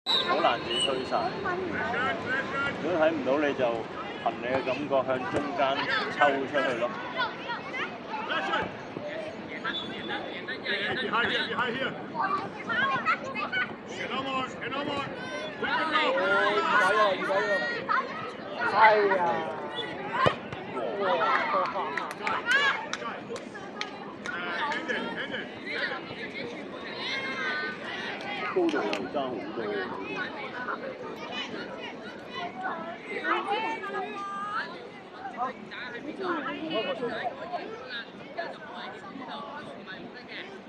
好難自己推晒。如果睇唔到你就憑你嘅感覺向中間抽出去咯。係啊！高度又爭好多。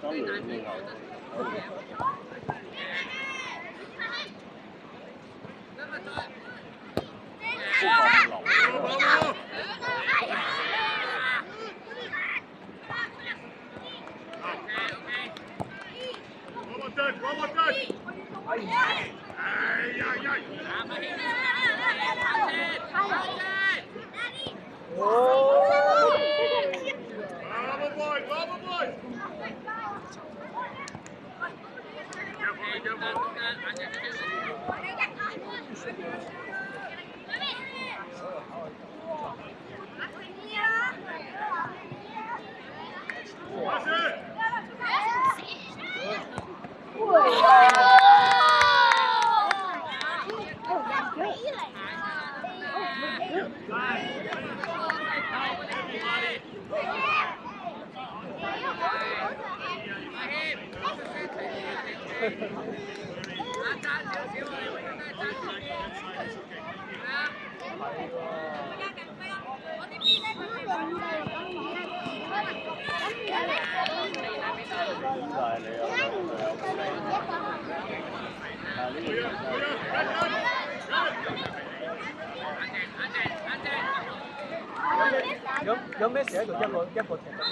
爭兩個球。有咩事喺度一個踢得㗎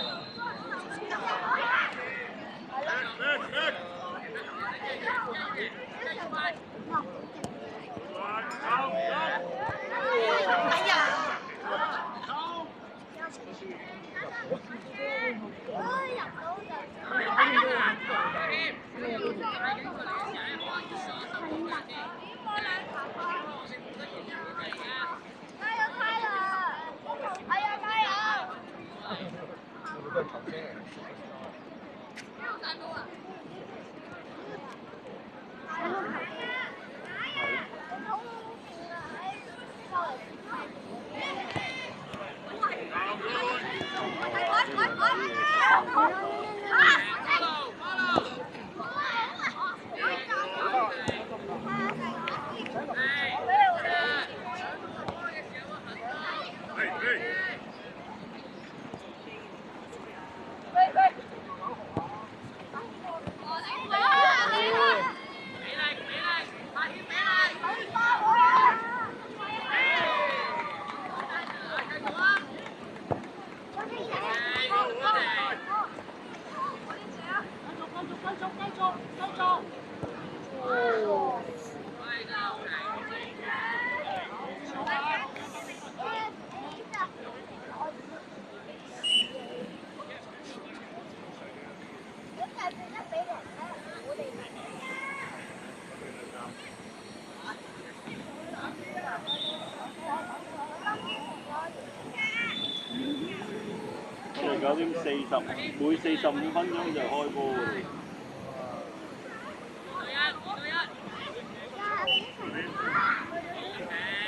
？9:40，每45分鐘就開波㗎。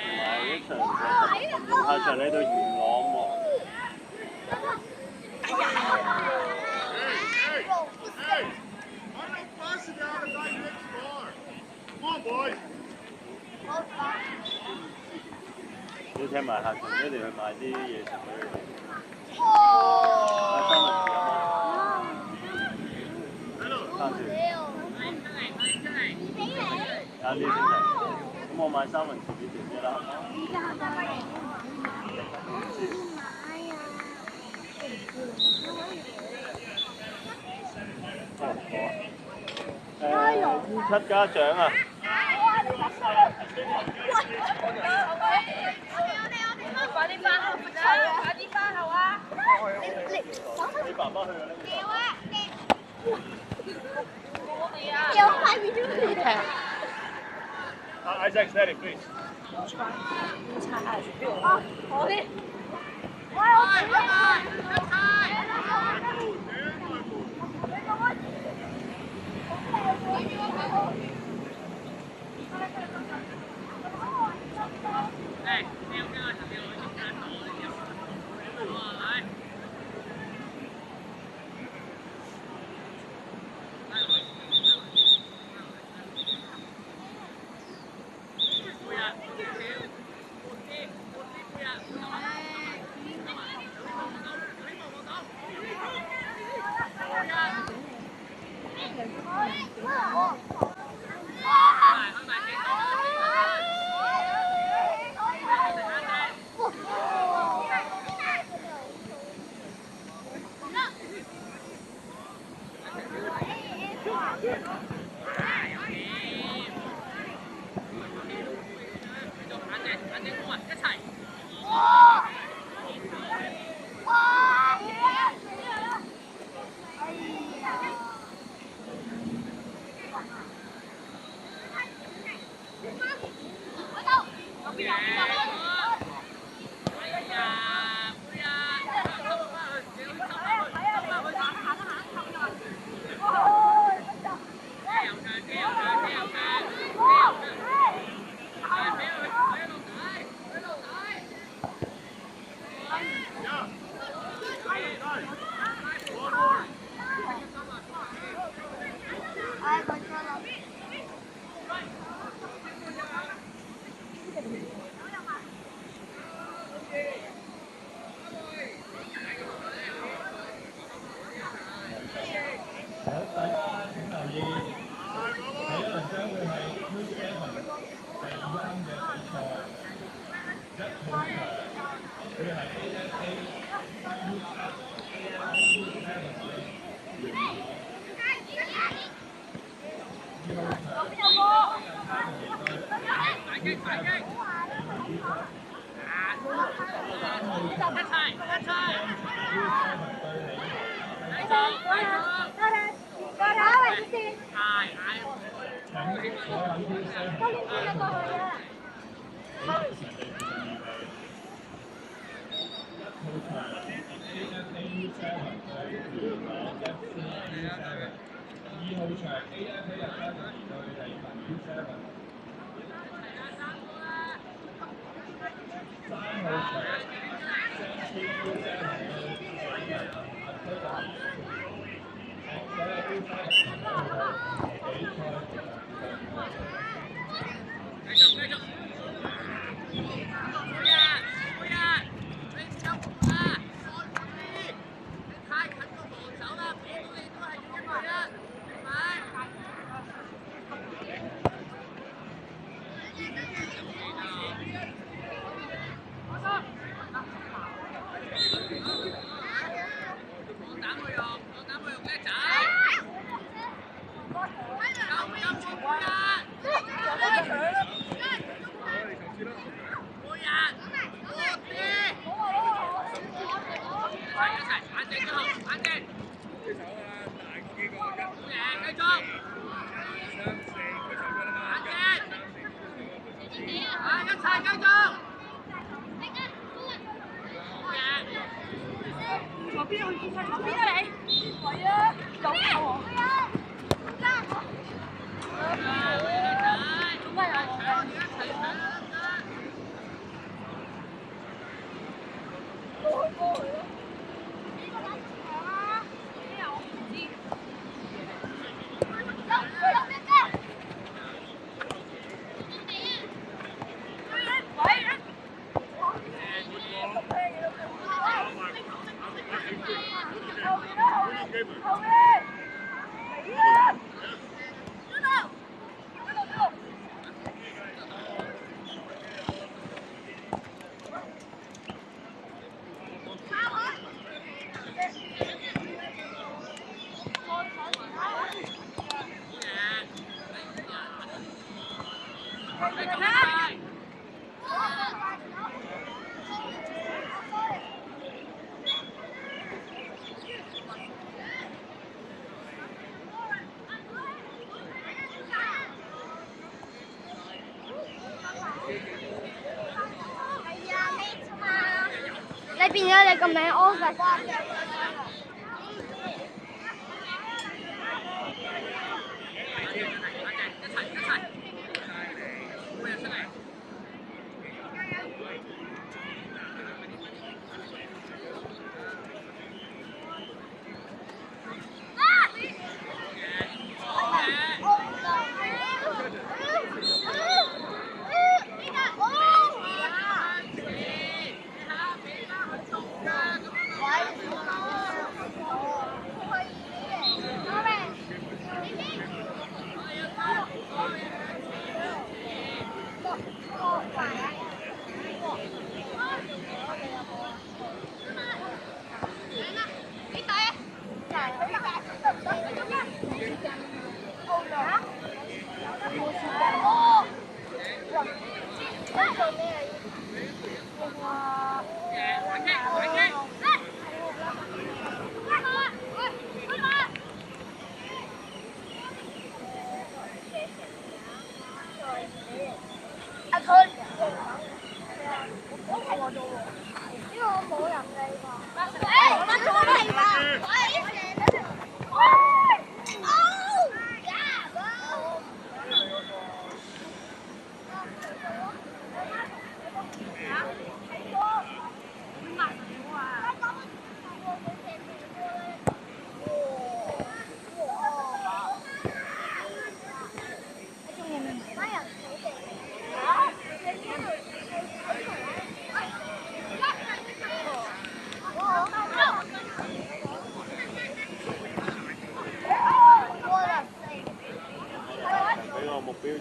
同埋一場下場嚟到元朗喎。要聽埋下場，一定去買啲嘢食俾佢哋。買三文治啊！攤住。啱啲先嚟。咁我買三文治俾姐姐啦，好唔好？7家長啊！快啲翻後啊！快啲翻後啊！你爸爸去咗呢邊？我哋啊！有快啲出去踢。Isaac, steady, please. 好啲。你變咗你個名 Office。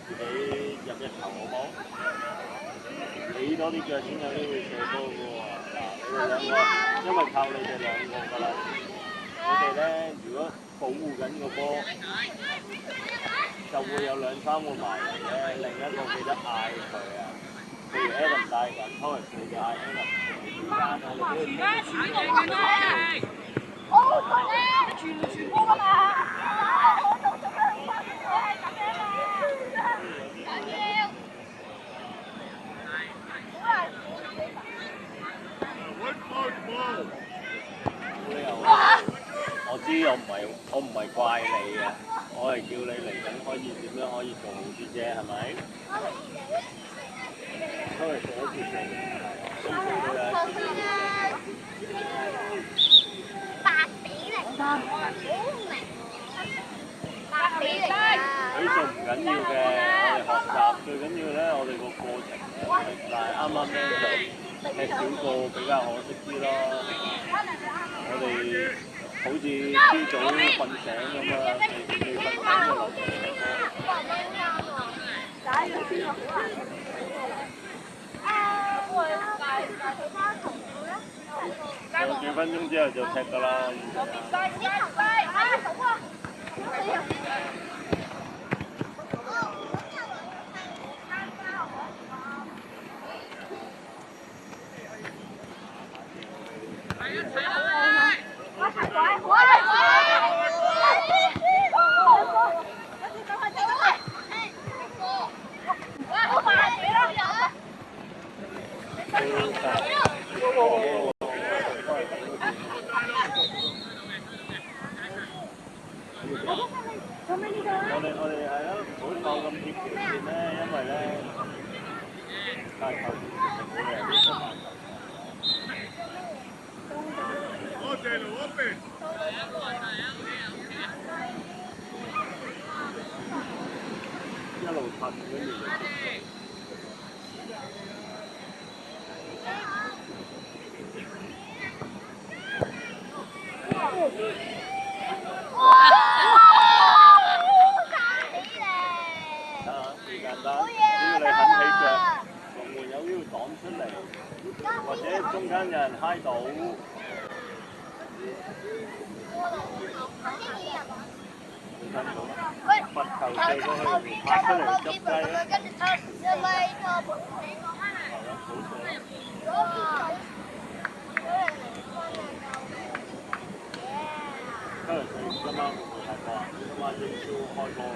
自己入一球好冇？俾多啲腳先有機會射波嘅喎。嗱，你哋兩個，因為靠你哋兩個㗎啦。你哋咧，如果保護緊個波，就會有兩三個埋嚟嘅，另一個記得嗌佢啊。譬如 Adam 帶緊 Thomas， 你就嗌 Adam 中間啊，你俾佢傳波㗎嘛！我知我唔係怪你啊，我係叫你嚟緊可以點樣可以做好啲啫，係咪？都係寫住嚟，比數唔緊要嘅，我哋學習最緊要咧，我哋個過程但係啱啱咧就踢少個比較可惜啲咯。我哋好似朝早瞓醒咁啊，未瞓醒就落場踢幾分鐘之後就踢㗎啦。我哋係咯，唔好放咁貼條線咧，因為咧，但係球員其實冇理由要出慢球。一路噴跟住就。或者中間有人揩到，你睇唔到啦？罰球射過去，拍出嚟執雞啦。今日今晚會唔會睇波啊？今晚英超開波咯。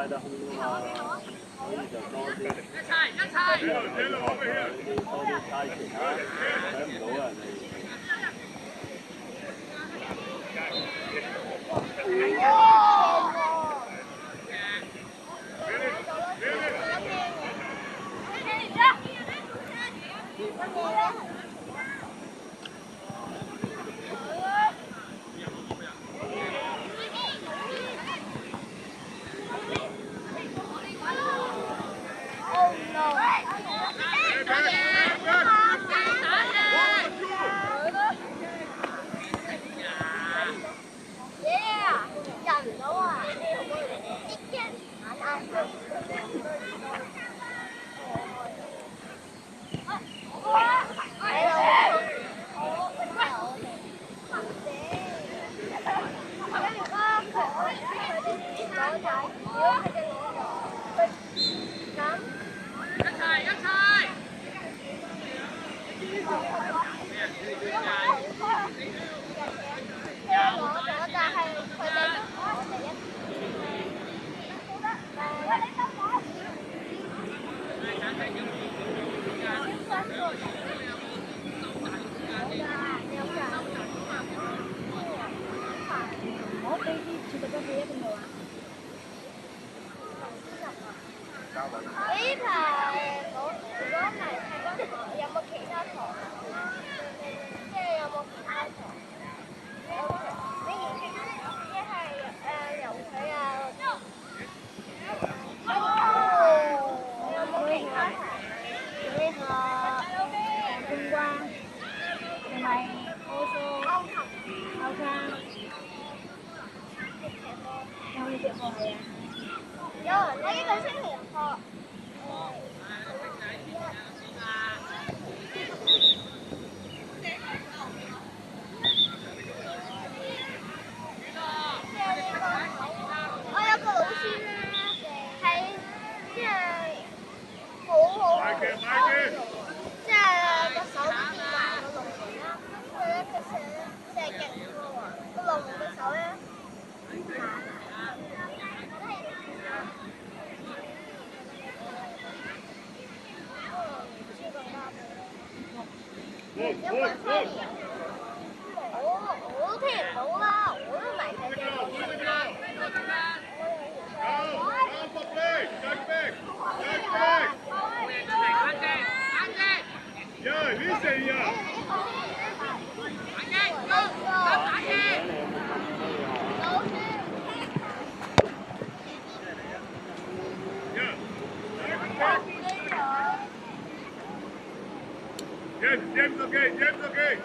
帶得空㗎嘛，所以就多啲。啲人去學佢啲多啲街前啊，睇唔到人哋。James okay, James okay.